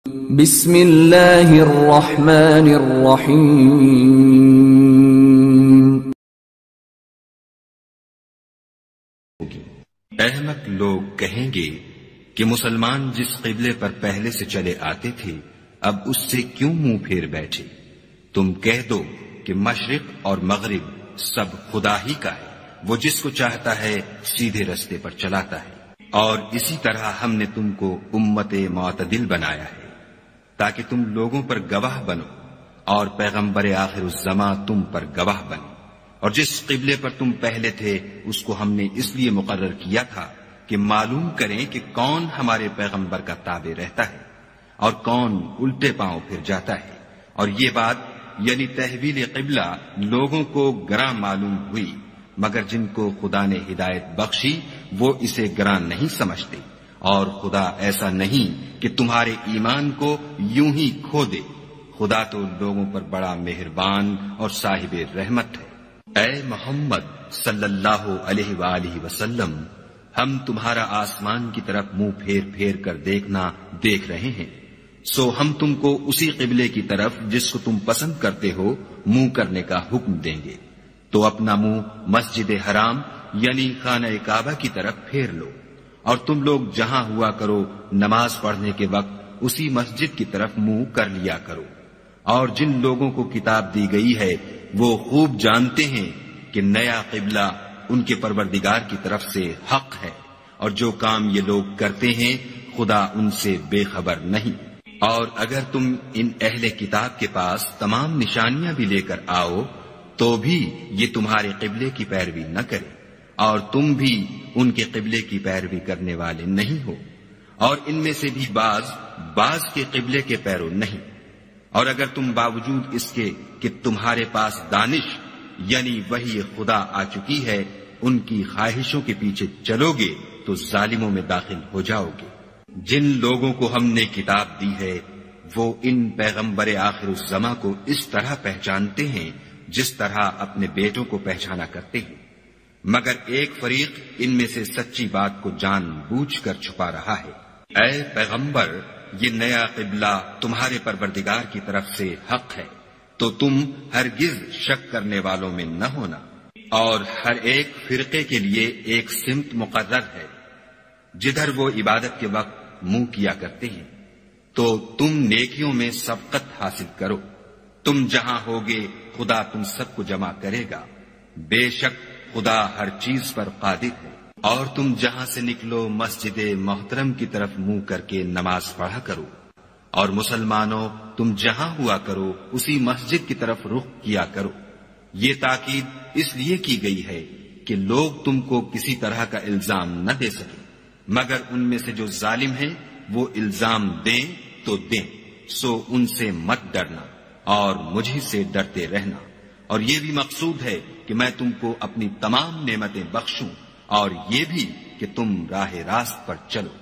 بسم اللہ الرحمن الرحیم. احمق لوگ کہیں گے کہ مسلمان جس قبلے پر پہلے سے چلے آتے تھے اب اس سے کیوں منہ پھیر بیٹھے؟ تم کہہ دو کہ مشرق اور مغرب سب خدا ہی کا ہے، وہ جس کو چاہتا ہے سیدھے رستے پر چلاتا ہے، اور اسی طرح ہم نے تم کو امت معتدل بنایا ہے تاکہ تم لوگوں پر گواہ بنو اور پیغمبر آخر الزماں تم پر گواہ بنے. اور جس قبلے پر تم پہلے تھے اس کو ہم نے اس لیے مقرر کیا تھا کہ معلوم کریں کہ کون ہمارے پیغمبر کا تابع رہتا ہے اور کون الٹے پاؤں پھر جاتا ہے. اور یہ بات یعنی تحویل قبلہ لوگوں کو گراں معلوم ہوئی، مگر جن کو خدا نے ہدایت بخشی وہ اسے گراں نہیں سمجھتے. اور خدا ایسا نہیں کہ تمہارے ایمان کو یوں ہی کھو دے، خدا تو لوگوں پر بڑا مہربان اور صاحب رحمت ہے. اے محمد صلی اللہ علیہ وآلہ وسلم، ہم تمہارا آسمان کی طرف منہ پھیر پھیر کر دیکھ رہے ہیں، سو ہم تم کو اسی قبلے کی طرف جس کو تم پسند کرتے ہو منہ کرنے کا حکم دیں گے. تو اپنا منہ مسجد حرام یعنی خانہ کعبہ کی طرف پھیر لو، اور تم لوگ جہاں ہوا کرو نماز پڑھنے کے وقت اسی مسجد کی طرف منہ کر لیا کرو. اور جن لوگوں کو کتاب دی گئی ہے وہ خوب جانتے ہیں کہ نیا قبلہ ان کے پروردگار کی طرف سے حق ہے، اور جو کام یہ لوگ کرتے ہیں خدا ان سے بے خبر نہیں. اور اگر تم ان اہل کتاب کے پاس تمام نشانیاں بھی لے کر آؤ تو بھی یہ تمہارے قبلے کی پیروی نہ کرے، اور تم بھی ان کے قبلے کی پیروی کرنے والے نہیں ہو، اور ان میں سے بھی بعض کے قبلے کے پیرو نہیں. اور اگر تم باوجود اس کے کہ تمہارے پاس دانش یعنی وحی خدا آ چکی ہے ان کی خواہشوں کے پیچھے چلو گے تو ظالموں میں داخل ہو جاؤ گے. جن لوگوں کو ہم نے کتاب دی ہے وہ ان پیغمبر آخر الزماں کو اس طرح پہچانتے ہیں جس طرح اپنے بیٹوں کو پہچانا کرتے ہیں، مگر ایک فریق ان میں سے سچی بات کو جان بوجھ کر چھپا رہا ہے. اے پیغمبر، یہ نیا قبلہ تمہارے پروردگار کی طرف سے حق ہے، تو تم ہرگز شک کرنے والوں میں نہ ہونا. اور ہر ایک فرقے کے لیے ایک سمت مقرر ہے جدھر وہ عبادت کے وقت منہ کیا کرتے ہیں، تو تم نیکیوں میں سبقت حاصل کرو. تم جہاں ہوگے خدا تم سب کو جمع کرے گا، بے شک خدا ہر چیز پر قادر ہے. اور تم جہاں سے نکلو مسجد محترم کی طرف منہ کر کے نماز پڑھا کرو، اور مسلمانوں تم جہاں ہوا کرو اسی مسجد کی طرف رخ کیا کرو. یہ تاکید اس لیے کی گئی ہے کہ لوگ تم کو کسی طرح کا الزام نہ دے سکے، مگر ان میں سے جو ظالم ہیں وہ الزام دیں تو دیں، سو ان سے مت ڈرنا اور مجھ سے ڈرتے رہنا. اور یہ بھی مقصود ہے کہ میں تم کو اپنی تمام نعمتیں بخشوں، اور یہ بھی کہ تم راہ راست پر چلو.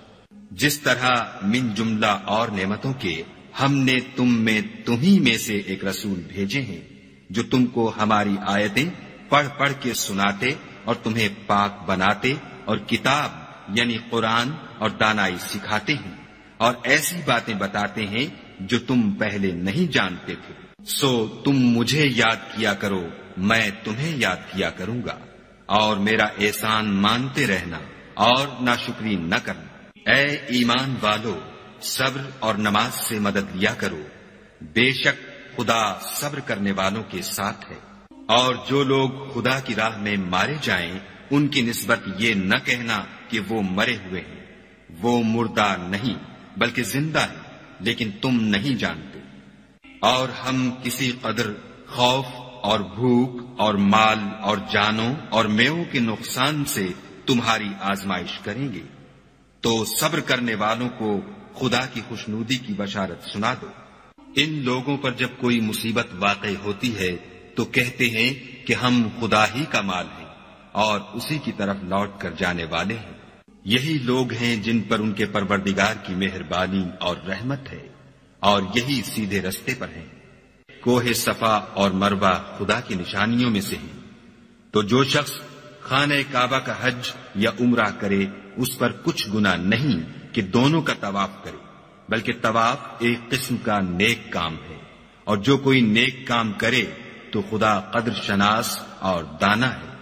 جس طرح من جملہ اور نعمتوں کے ہم نے تمہیں میں سے ایک رسول بھیجے ہیں جو تم کو ہماری آیتیں پڑھ پڑھ کے سناتے اور تمہیں پاک بناتے اور کتاب یعنی قرآن اور دانائی سکھاتے ہیں، اور ایسی باتیں بتاتے ہیں جو تم پہلے نہیں جانتے تھے. سو تم مجھے یاد کیا کرو، میں تمہیں یاد کیا کروں گا، اور میرا احسان مانتے رہنا اور ناشکری نہ کرنا. اے ایمان والو، صبر اور نماز سے مدد لیا کرو، بے شک خدا صبر کرنے والوں کے ساتھ ہے. اور جو لوگ خدا کی راہ میں مارے جائیں ان کی نسبت یہ نہ کہنا کہ وہ مرے ہوئے ہیں، وہ مردہ نہیں بلکہ زندہ ہیں، لیکن تم نہیں جانتے. اور ہم کسی قدر خوف اور بھوک اور مال اور جانوں اور میووں کے نقصان سے تمہاری آزمائش کریں گے، تو صبر کرنے والوں کو خدا کی خوشنودی کی بشارت سنا دو. ان لوگوں پر جب کوئی مصیبت واقع ہوتی ہے تو کہتے ہیں کہ ہم خدا ہی کا مال ہیں اور اسی کی طرف لوٹ کر جانے والے ہیں. یہی لوگ ہیں جن پر ان کے پروردگار کی مہربانی اور رحمت ہے، اور یہی سیدھے رستے پر ہیں. کوہ صفا اور مروہ خدا کی نشانیوں میں سے ہیں، تو جو شخص خانہ کعبہ کا حج یا عمرہ کرے اس پر کچھ گناہ نہیں کہ دونوں کا طواف کرے، بلکہ طواف ایک قسم کا نیک کام ہے، اور جو کوئی نیک کام کرے تو خدا قدر شناس اور دانا ہے۔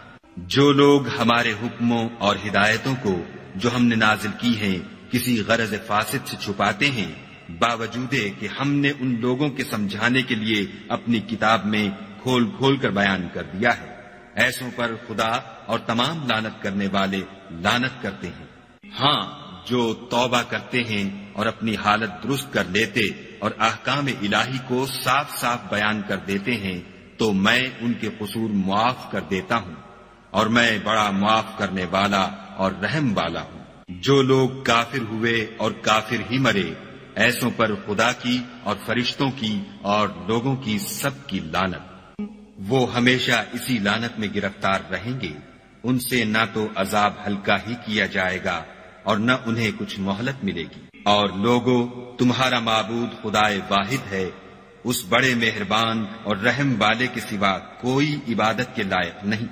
جو لوگ ہمارے حکموں اور ہدایتوں کو جو ہم نے نازل کی ہیں کسی غرض فاسد سے چھپاتے ہیں، باوجود کہ ہم نے ان لوگوں کے سمجھانے کے لیے اپنی کتاب میں کھول کھول کر بیان کر دیا ہے، ایسوں پر خدا اور تمام لعنت کرنے والے لعنت کرتے ہیں۔ ہاں، جو توبہ کرتے ہیں اور اپنی حالت درست کر لیتے اور احکام الہی کو صاف صاف بیان کر دیتے ہیں تو میں ان کے قصور معاف کر دیتا ہوں، اور میں بڑا معاف کرنے والا اور رحم والا ہوں۔ جو لوگ کافر ہوئے اور کافر ہی مرے، ایسوں پر خدا کی اور فرشتوں کی اور لوگوں کی سب کی لعنت۔ وہ ہمیشہ اسی لعنت میں گرفتار رہیں گے، ان سے نہ تو عذاب ہلکا ہی کیا جائے گا اور نہ انہیں کچھ مہلت ملے گی۔ اور لوگو، تمہارا معبود خدائے واحد ہے، اس بڑے مہربان اور رحم والے کے سوا کوئی عبادت کے لائق نہیں۔